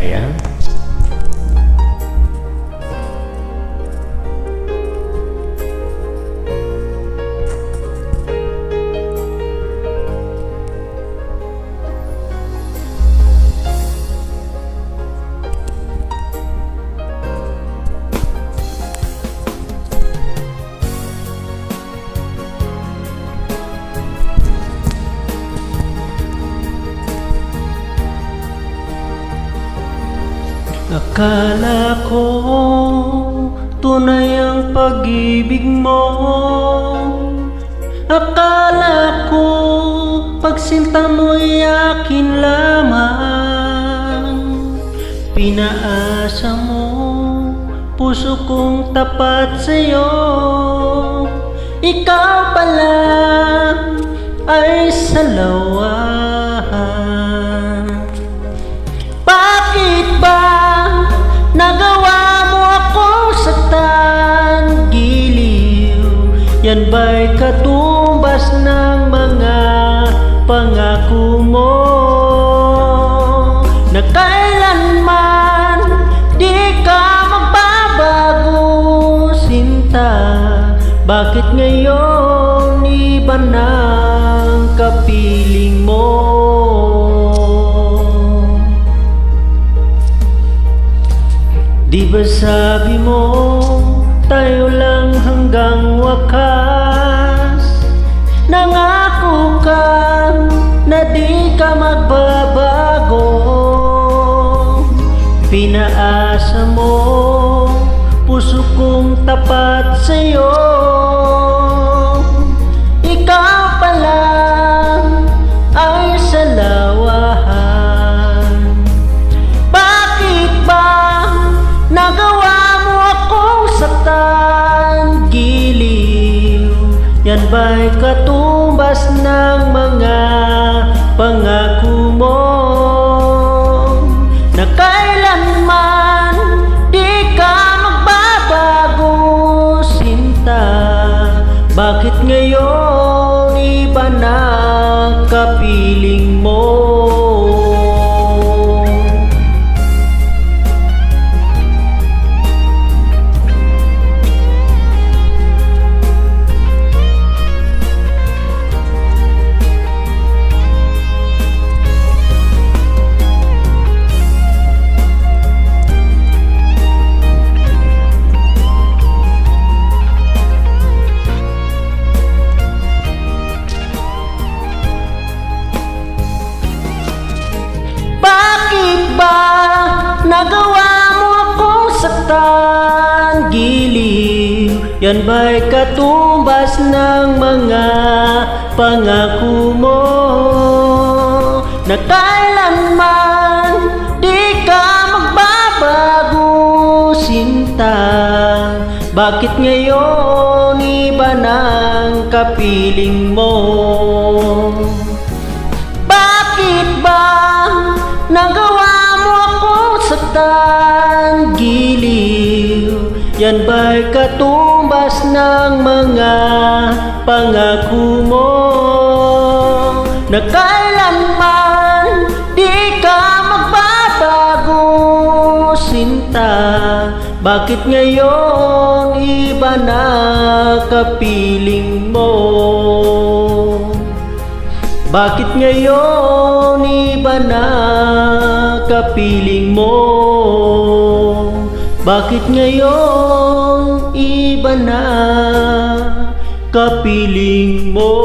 Ayan. Akala ko tunay ang pag-ibig mo. Akala ko pagsinta mo'y akin lamang. Pinaasa mo puso kong tapat sa'yo. Ikaw pala ay salawahan. Bakit ba nagawa mo akong saktan, giliw? Yan ba'y katumbas ng mga pangako mo na kailanman di ka magbabago, sinta? Bakit ngayon iba ng kapiling mo? Di ba sabi mo, tayo lang hanggang wakas? Nangako ka na di ka magbabago. Pinaasa mo puso kong tapat sa'yo. Ikaw pala ay salawahan. Bakit ba nagawa mo akong saktan, giliw? Yan ba'y katumbas ng mga pangako mo na kailanman di ka magbabago, sinta? Bakit ngayon iba na kapiling mo? Nagawa mo akong saktan, giliw? Yan ba'y katumbas ng mga pangako mo na kailanman di ka magbabago, sinta? Bakit ngayon iba ng kapiling mo? Bakit ba nagawa saktan, giliw? Yan ba'y katumbas ng mga pangako mo na kailanman di ka magbabago, sinta? Bakit ngayon iba na kapiling mo? Bakit ngayon iba na kapiling mo? Bakit ngayon iba na kapiling mo?